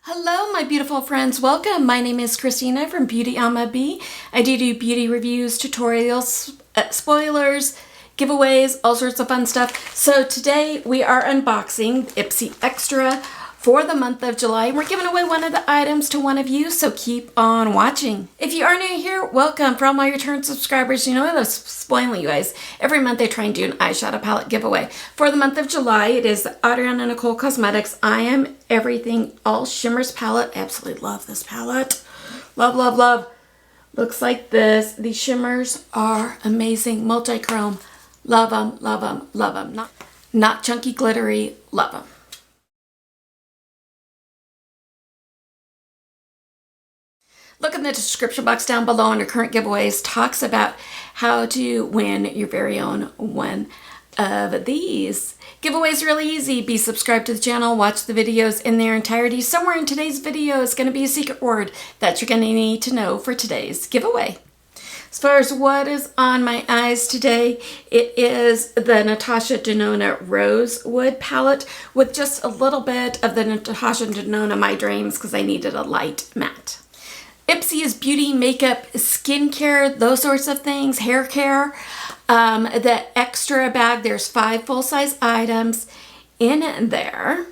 Hello, my beautiful friends. Welcome. My name is Christina from BeautyAmaB. I do beauty reviews, tutorials, spoilers, giveaways, all sorts of fun stuff. So today we are unboxing Ipsy Extra for the month of July. We're giving away one of the items to one of you, so keep on watching. If you are new here, welcome. For all my return subscribers, you know I love spoiling you guys. Every month I try and do an eyeshadow palette giveaway. For the month of July, it is Adriana Nicole Cosmetics I Am Everything All Shimmers palette. Absolutely love this palette. Love, love, love. Looks like this. These shimmers are amazing. Multi-chrome. Love them, love them, love them. Not chunky, glittery. Love them. Look in the description box down below under current giveaways. Talks about how to win your very own one of these. Giveaways really easy. Be subscribed to the channel. Watch the videos in their entirety. Somewhere in today's video is going to be a secret word that you're going to need to know for today's giveaway. As far as what is on my eyes today, it is the Natasha Denona Rosewood palette with just a little bit of the Natasha Denona My Dreams because I needed a light matte. Ipsy is beauty, makeup, skincare, those sorts of things, hair care. The extra bag, there's 5 full-size items in there.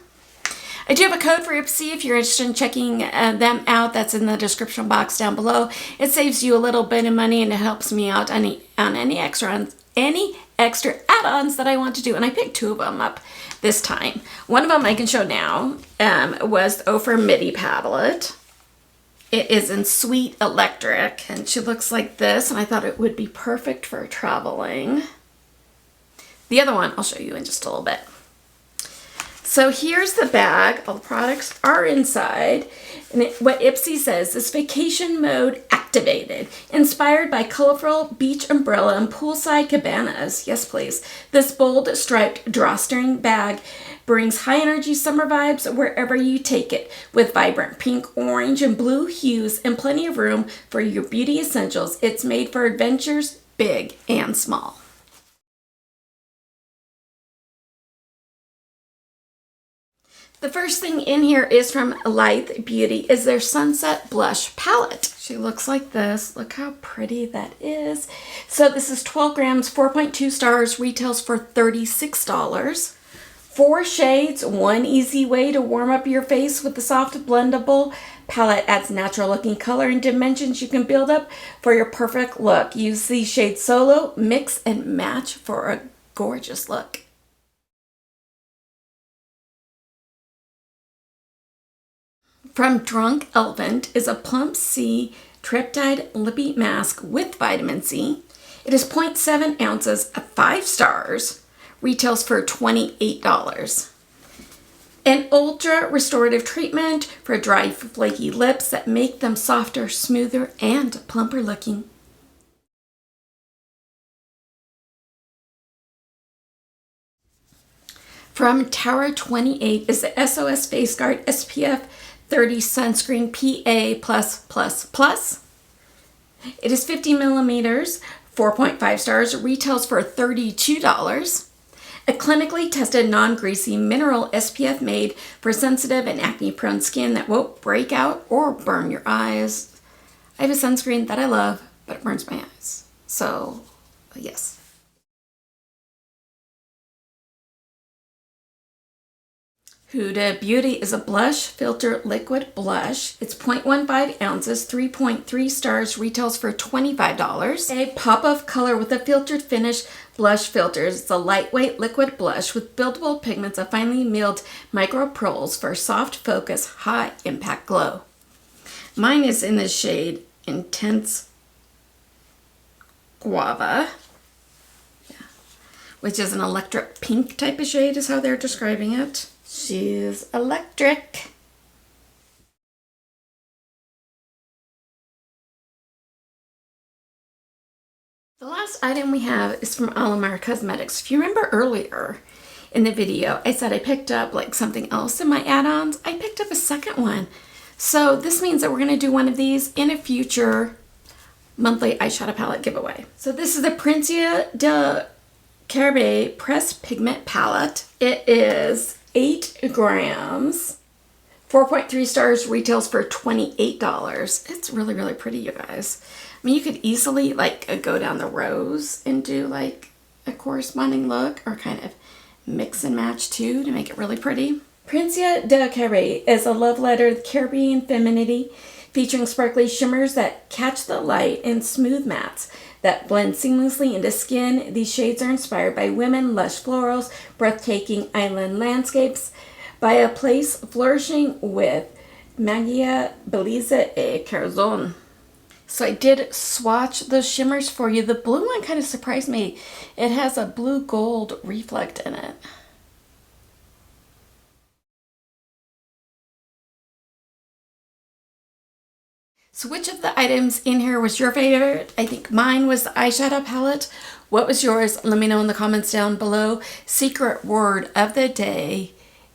I do have a code for Ipsy if you're interested in checking them out. That's in the description box down below. It saves you a little bit of money and it helps me out on any extra add-ons that I want to do. And I picked 2 of them up this time. One of them I can show now was the Ophir Midi palette. It is in Sweet Electric, and she looks like this, and I thought it would be perfect for traveling. The other one I'll show you in just a little bit. So here's the bag. All the products are inside. And what Ipsy says is vacation mode activated. Inspired by colorful beach umbrella and poolside cabanas. Yes, please. This bold striped drawstring bag brings high energy summer vibes wherever you take it, with vibrant pink, orange, and blue hues and plenty of room for your beauty essentials. It's made for adventures, big and small. The first thing in here is from Lithe Beauty, is their Sunset Blush Palette. She looks like this. Look how pretty that is. So this is 12 grams, 4.2 stars, retails for $36. 4 shades, one easy way to warm up your face with the soft blendable palette. Adds natural looking color and dimensions you can build up for your perfect look. Use these shades solo, mix and match for a gorgeous look. From Drunk Elephant is a Plump C Triptide Lippy Mask with vitamin C. It is 0.7 ounces of 5 stars. Retails for $28. An ultra restorative treatment for dry, flaky lips that make them softer, smoother, and plumper looking. From Tower 28 is the SOS Face Guard SPF 30 sunscreen PA+++. It is 50 millimeters, 4.5 stars, retails for $32. A clinically tested non-greasy mineral SPF made for sensitive and acne-prone skin that won't break out or burn your eyes. I have a sunscreen that I love, but it burns my eyes. So, yes. Huda Beauty is a blush filter liquid blush. It's 0.15 ounces, 3.3 stars, retails for $25. A pop of color with a filtered finish blush filters. It's a lightweight liquid blush with buildable pigments of finely milled micro pearls for soft focus, high impact glow. Mine is in the shade Intense Guava, which is an electric pink type of shade is how they're describing it. She's electric. The last item we have is from Alamar Cosmetics. If you remember earlier in the video, I said I picked up like something else in my add-ons. I picked up a second one. So this means that we're going to do one of these in a future monthly eyeshadow palette giveaway. So this is the Princia de Caribe Pressed Pigment Palette. It is 8 grams, 4.3 stars, retails for $28. It's really, really pretty, you guys. I mean, you could easily like go down the rows and do like a corresponding look, or kind of mix and match too to make it really pretty. Princia de Carré is a love letter to Caribbean femininity, featuring sparkly shimmers that catch the light and smooth mattes that blend seamlessly into skin. These shades are inspired by women, lush florals, breathtaking island landscapes, by a place flourishing with magia, belleza e corazón. So I did swatch those shimmers for you. The blue one kind of surprised me. It has a blue gold reflect in it. So which of the items in here was your favorite? I think mine was the eyeshadow palette. What was yours? Let me know in the comments down below. Secret word of the day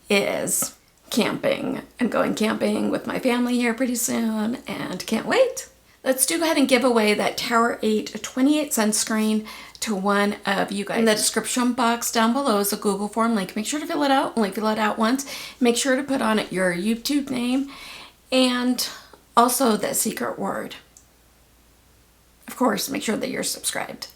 is camping. I'm going camping with my family here pretty soon and can't wait. Let's go ahead and give away that Tower 8 28 sunscreen to one of you guys. In the description box down below is a Google form link. Make sure to fill it out. Only fill it out once. Make sure to put on it your YouTube name and also the secret word. Of course, make sure that you're subscribed.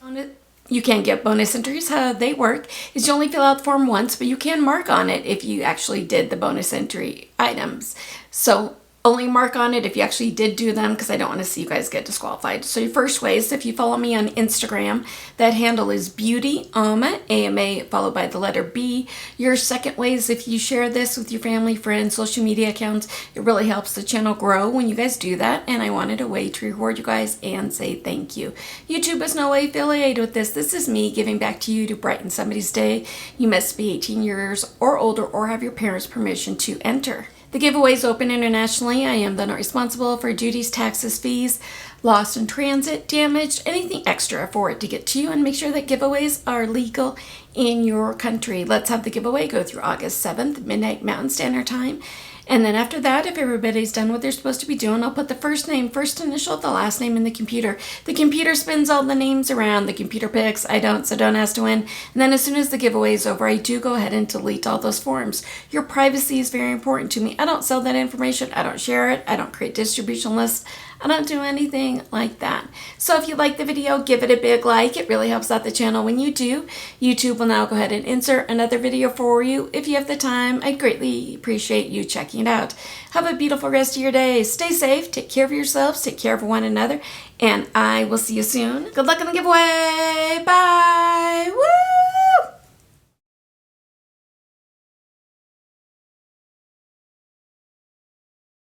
You can get bonus entries. How they work is you only fill out the form once, but you can mark on it if you actually did the bonus entry items. So only mark on it if you actually did do them, because I don't want to see you guys get disqualified. So your first way is if you follow me on Instagram. That handle is BeautyAmaB, A-M-A followed by the letter B. Your second way is if you share this with your family, friends, social media accounts. It really helps the channel grow when you guys do that, and I wanted a way to reward you guys and say thank you. YouTube is no way affiliated with this. This is me giving back to you to brighten somebody's day. You must be 18 years or older or have your parents' permission to enter. The giveaway is open internationally. I am then not responsible for duties, taxes, fees, lost in transit, damage, anything extra for it to get to you, and make sure that giveaways are legal in your country. Let's have the giveaway go through August 7th, midnight Mountain Standard Time. And then after that, if everybody's done what they're supposed to be doing, I'll put the first name, first initial, the last name in the computer. The computer spins all the names around. The computer picks. I don't, so don't ask to win. And then as soon as the giveaway is over, I do go ahead and delete all those forms. Your privacy is very important to me. I don't sell that information. I don't share it. I don't create distribution lists. I don't do anything like that. So if you like the video, give it a big like. It really helps out the channel when you do. YouTube will now go ahead and insert another video for you. If you have the time, I'd greatly appreciate you checking it out. Have a beautiful rest of your day. Stay safe. Take care of yourselves. Take care of one another. And I will see you soon. Good luck on the giveaway. Bye.